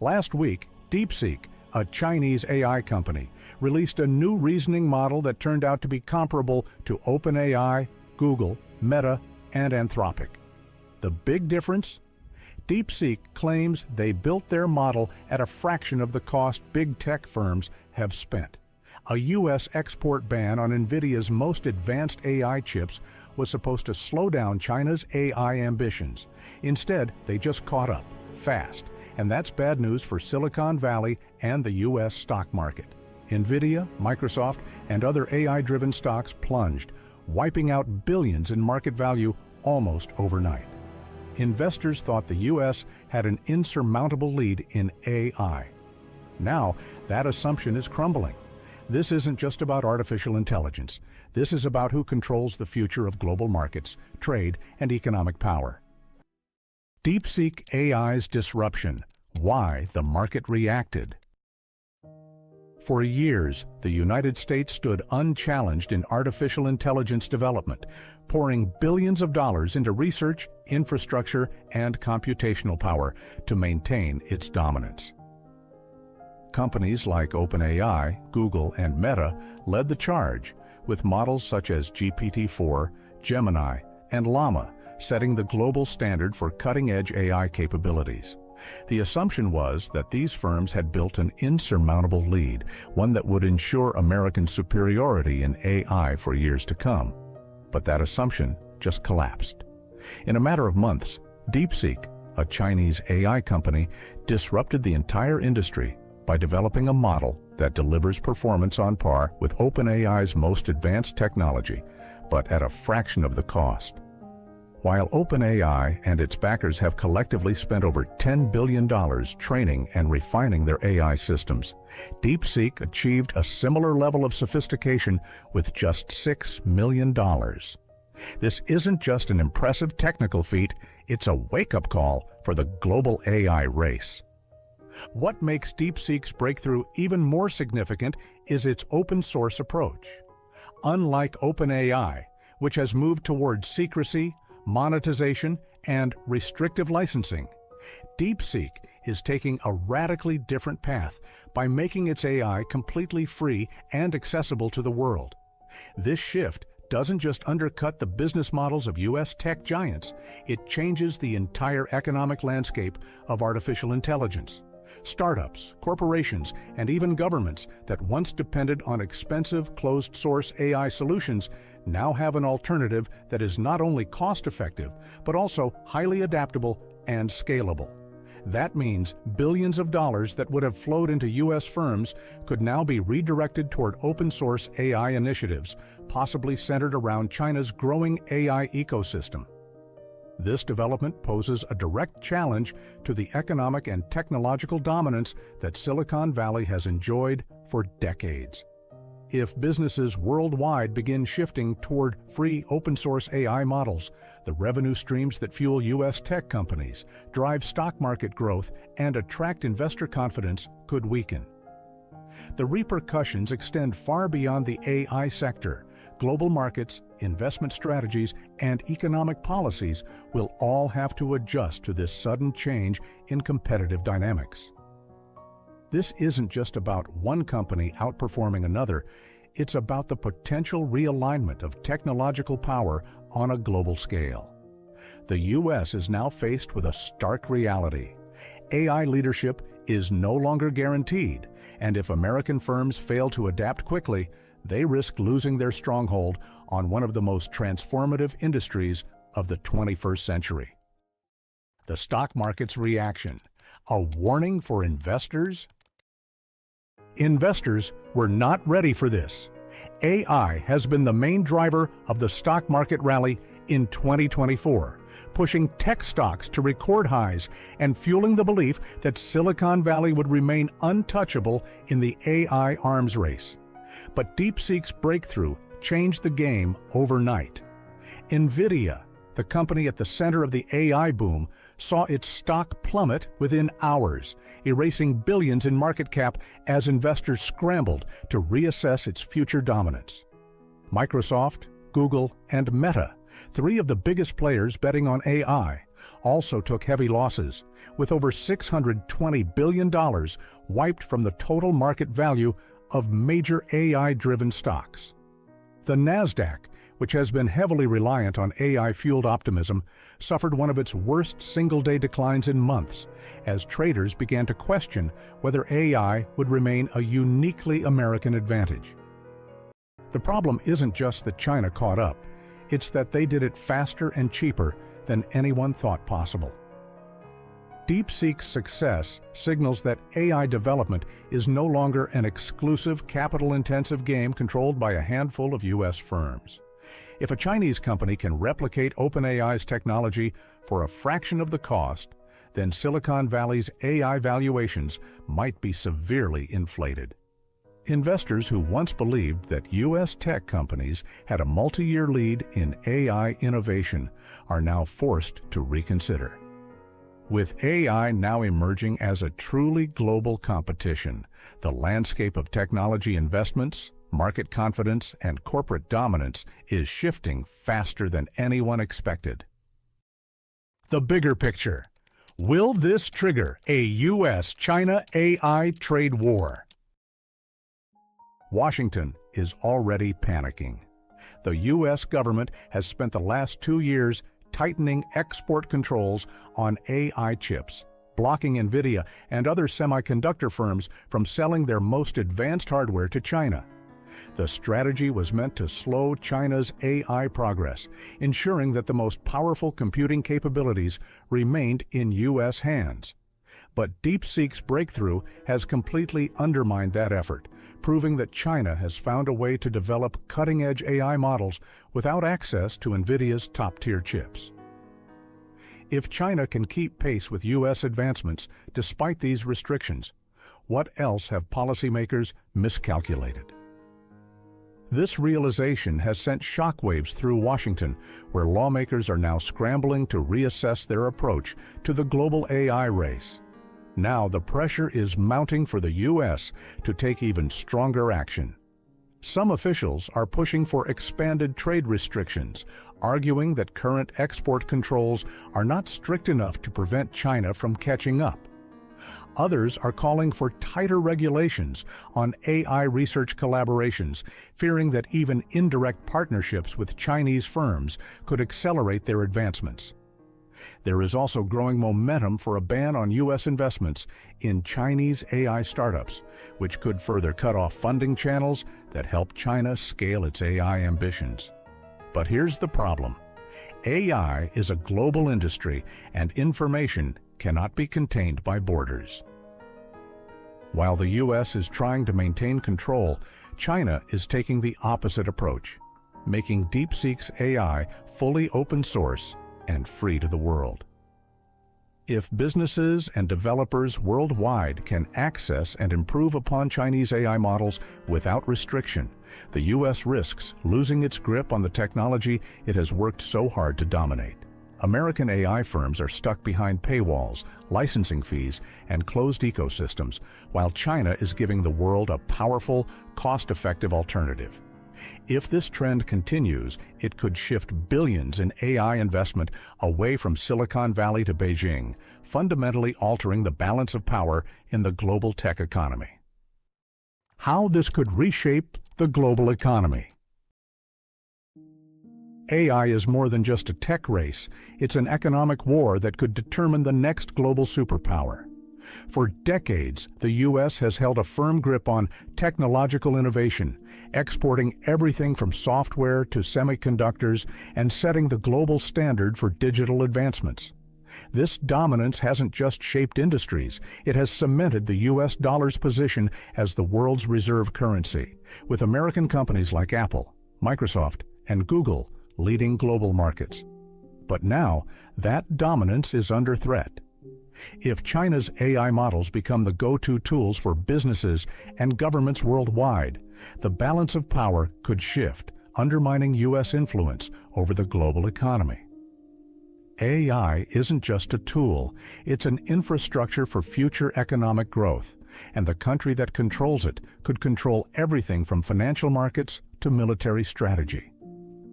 Last week, DeepSeek, a Chinese AI company, released a new reasoning model that turned out to be comparable to OpenAI, Google, Meta, and Anthropic. The big difference? DeepSeek claims they built their model at a fraction of the cost big tech firms have spent. A U.S. export ban on NVIDIA's most advanced AI chips was supposed to slow down China's AI ambitions. Instead, they just caught up, fast. And that's bad news for Silicon Valley and the U.S. stock market. NVIDIA, Microsoft, and other AI-driven stocks plunged, wiping out billions in market value almost overnight. Investors thought the U.S. had an insurmountable lead in AI. Now, that assumption is crumbling. This isn't just about artificial intelligence. This is about who controls the future of global markets, trade, and economic power. DeepSeek AI's disruption. Why the market reacted. For years, the United States stood unchallenged in artificial intelligence development, pouring billions of dollars into research, infrastructure, and computational power to maintain its dominance. Companies like OpenAI, Google, and Meta led the charge, with models such as GPT-4, Gemini, and Llama setting the global standard for cutting-edge AI capabilities. The assumption was that these firms had built an insurmountable lead, one that would ensure American superiority in AI for years to come. But that assumption just collapsed. In a matter of months, DeepSeek, a Chinese AI company, disrupted the entire industry by developing a model that delivers performance on par with OpenAI's most advanced technology, but at a fraction of the cost. While OpenAI and its backers have collectively spent over $10 billion training and refining their AI systems, DeepSeek achieved a similar level of sophistication with just $6 million. This isn't just an impressive technical feat, it's a wake-up call for the global AI race. What makes DeepSeek's breakthrough even more significant is its open-source approach. Unlike OpenAI, which has moved towards secrecy, monetization, and restrictive licensing, DeepSeek is taking a radically different path by making its AI completely free and accessible to the world. This shift doesn't just undercut the business models of U.S. tech giants, it changes the entire economic landscape of artificial intelligence. Startups, corporations, and even governments that once depended on expensive closed-source AI solutions now have an alternative that is not only cost-effective, but also highly adaptable and scalable. That means billions of dollars that would have flowed into U.S. firms could now be redirected toward open-source AI initiatives, possibly centered around China's growing AI ecosystem. This development poses a direct challenge to the economic and technological dominance that Silicon Valley has enjoyed for decades. If businesses worldwide begin shifting toward free open-source AI models, the revenue streams that fuel U.S. tech companies, drive stock market growth, and attract investor confidence could weaken. The repercussions extend far beyond the AI sector. Global markets, investment strategies, and economic policies will all have to adjust to this sudden change in competitive dynamics. This isn't just about one company outperforming another, it's about the potential realignment of technological power on a global scale. The U.S. is now faced with a stark reality. AI leadership is no longer guaranteed, and if American firms fail to adapt quickly, they risk losing their stronghold on one of the most transformative industries of the 21st century. The stock market's reaction. A warning for investors? Investors were not ready for this. AI has been the main driver of the stock market rally in 2024, pushing tech stocks to record highs and fueling the belief that Silicon Valley would remain untouchable in the AI arms race. But DeepSeek's breakthrough changed the game overnight. NVIDIA, the company at the center of the AI boom, saw its stock plummet within hours, erasing billions in market cap as investors scrambled to reassess its future dominance. Microsoft, Google, and Meta, Three of the biggest players betting on AI also took heavy losses, with over $620 billion wiped from the total market value of major AI-driven stocks. The Nasdaq, which has been heavily reliant on AI-fueled optimism, suffered one of its worst single-day declines in months as traders began to question whether AI would remain a uniquely American advantage. The problem isn't just that China caught up, it's that they did it faster and cheaper than anyone thought possible. DeepSeek's success signals that AI development is no longer an exclusive, capital-intensive game controlled by a handful of U.S. firms. If a Chinese company can replicate OpenAI's technology for a fraction of the cost, then Silicon Valley's AI valuations might be severely inflated. Investors who once believed that U.S. tech companies had a multi-year lead in AI innovation are now forced to reconsider. With AI now emerging as a truly global competition, the landscape of technology investments, market confidence, and corporate dominance is shifting faster than anyone expected. The bigger picture. Will this trigger a U.S.-China AI trade war? Washington is already panicking. The U.S. government has spent the last 2 years tightening export controls on AI chips, blocking NVIDIA and other semiconductor firms from selling their most advanced hardware to China. The strategy was meant to slow China's AI progress, ensuring that the most powerful computing capabilities remained in U.S. hands. But DeepSeek's breakthrough has completely undermined that effort, proving that China has found a way to develop cutting-edge AI models without access to NVIDIA's top-tier chips. If China can keep pace with U.S. advancements despite these restrictions, what else have policymakers miscalculated? This realization has sent shockwaves through Washington, where lawmakers are now scrambling to reassess their approach to the global AI race. Now the pressure is mounting for the U.S. to take even stronger action. Some officials are pushing for expanded trade restrictions, arguing that current export controls are not strict enough to prevent China from catching up. Others are calling for tighter regulations on AI research collaborations, fearing that even indirect partnerships with Chinese firms could accelerate their advancements. There is also growing momentum for a ban on U.S. investments in Chinese AI startups, which could further cut off funding channels that help China scale its AI ambitions. But here's the problem. AI is a global industry, and information cannot be contained by borders. While the U.S. is trying to maintain control, China is taking the opposite approach, making DeepSeek's AI fully open source and free to the world. If businesses and developers worldwide can access and improve upon Chinese AI models without restriction, the U.S. risks losing its grip on the technology it has worked so hard to dominate. American AI firms are stuck behind paywalls, licensing fees, and closed ecosystems, while China is giving the world a powerful, cost-effective alternative. If this trend continues, it could shift billions in AI investment away from Silicon Valley to Beijing, fundamentally altering the balance of power in the global tech economy. How this could reshape the global economy. AI is more than just a tech race. It's an economic war that could determine the next global superpower. For decades, the U.S. has held a firm grip on technological innovation, exporting everything from software to semiconductors and setting the global standard for digital advancements. This dominance hasn't just shaped industries, it has cemented the U.S. dollar's position as the world's reserve currency, with American companies like Apple, Microsoft, and Google leading global markets. But now, that dominance is under threat. If China's AI models become the go-to tools for businesses and governments worldwide, the balance of power could shift, undermining U.S. influence over the global economy. AI isn't just a tool, it's an infrastructure for future economic growth, and the country that controls it could control everything from financial markets to military strategy.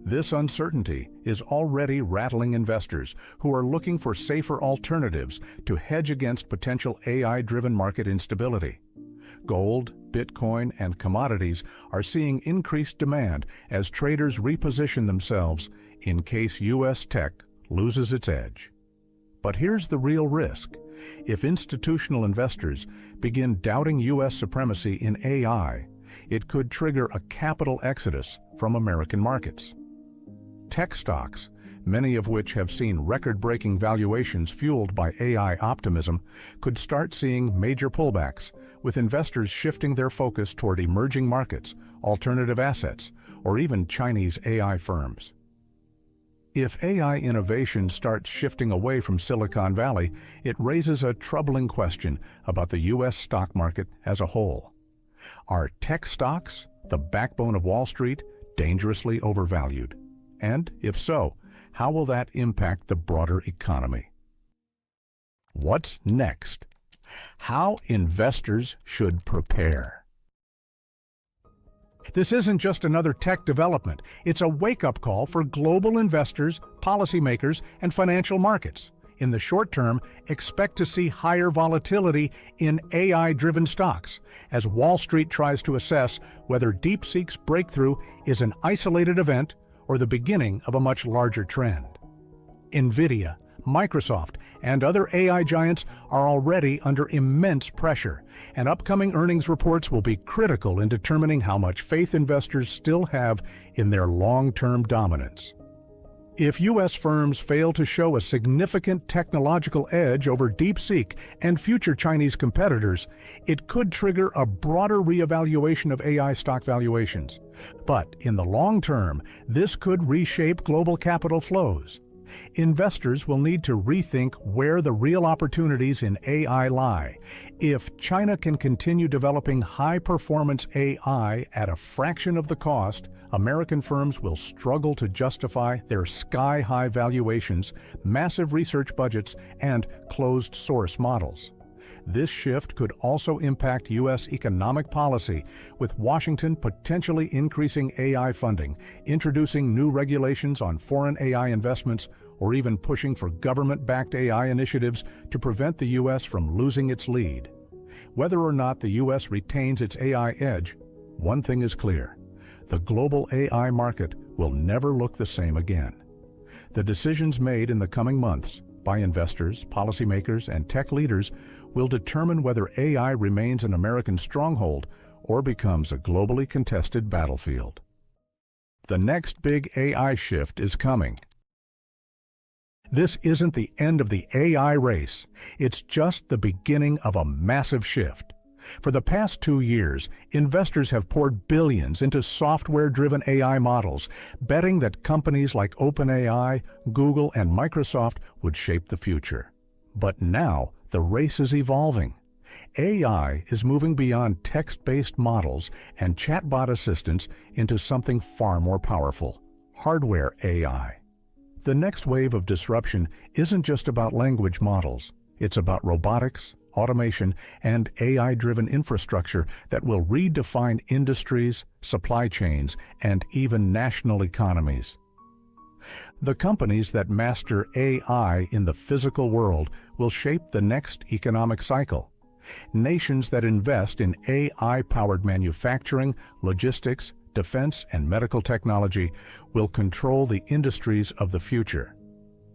This uncertainty is already rattling investors who are looking for safer alternatives to hedge against potential AI-driven market instability. Gold, Bitcoin, and commodities are seeing increased demand as traders reposition themselves in case U.S. tech loses its edge. But here's the real risk. If institutional investors begin doubting U.S. supremacy in AI, it could trigger a capital exodus from American markets. Tech stocks, many of which have seen record-breaking valuations fueled by AI optimism, could start seeing major pullbacks, with investors shifting their focus toward emerging markets, alternative assets, or even Chinese AI firms. If AI innovation starts shifting away from Silicon Valley, it raises a troubling question about the U.S. stock market as a whole. Are tech stocks, the backbone of Wall Street, dangerously overvalued? And if so, how will that impact the broader economy? What's next? How investors should prepare. This isn't just another tech development. It's a wake-up call for global investors, policymakers, and financial markets. In the short term, expect to see higher volatility in AI-driven stocks as Wall Street tries to assess whether DeepSeek's breakthrough is an isolated event or the beginning of a much larger trend. NVIDIA, Microsoft, and other AI giants are already under immense pressure, and upcoming earnings reports will be critical in determining how much faith investors still have in their long-term dominance. If U.S. firms fail to show a significant technological edge over DeepSeek and future Chinese competitors, it could trigger a broader reevaluation of AI stock valuations. But in the long term, this could reshape global capital flows. Investors will need to rethink where the real opportunities in AI lie. If China can continue developing high-performance AI at a fraction of the cost, American firms will struggle to justify their sky-high valuations, massive research budgets, and closed-source models. This shift could also impact U.S. economic policy, with Washington potentially increasing AI funding, introducing new regulations on foreign AI investments, or even pushing for government-backed AI initiatives to prevent the U.S. from losing its lead. Whether or not the U.S. retains its AI edge, one thing is clear: the global AI market will never look the same again. The decisions made in the coming months by investors, policymakers, and tech leaders will determine whether AI remains an American stronghold or becomes a globally contested battlefield. The next big AI shift is coming. This isn't the end of the AI race. It's just the beginning of a massive shift. For the past 2 years, investors have poured billions into software-driven AI models, betting that companies like OpenAI, Google, and Microsoft would shape the future. But now, the race is evolving. AI is moving beyond text-based models and chatbot assistants into something far more powerful: hardware AI. The next wave of disruption isn't just about language models. It's about robotics, automation, and AI-driven infrastructure that will redefine industries, supply chains, and even national economies. The companies that master AI in the physical world will shape the next economic cycle. Nations that invest in AI-powered manufacturing, logistics, defense, and medical technology will control the industries of the future.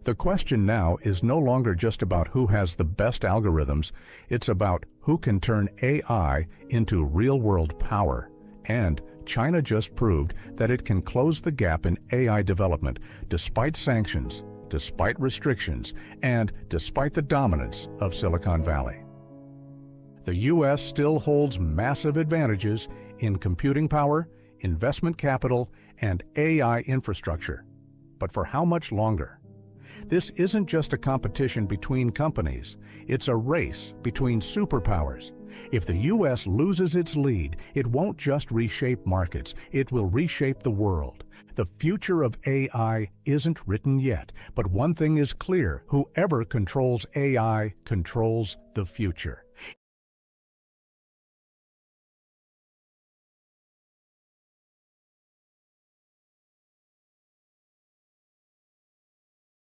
The question now is no longer just about who has the best algorithms. It's about who can turn AI into real-world power. And China just proved that it can close the gap in AI development despite sanctions, despite restrictions, and despite the dominance of Silicon Valley. The U.S. still holds massive advantages in computing power, investment capital, and AI infrastructure. But for how much longer? This isn't just a competition between companies. It's a race between superpowers. If the U.S. loses its lead, it won't just reshape markets, it will reshape the world. The future of AI isn't written yet, but one thing is clear: whoever controls AI controls the future.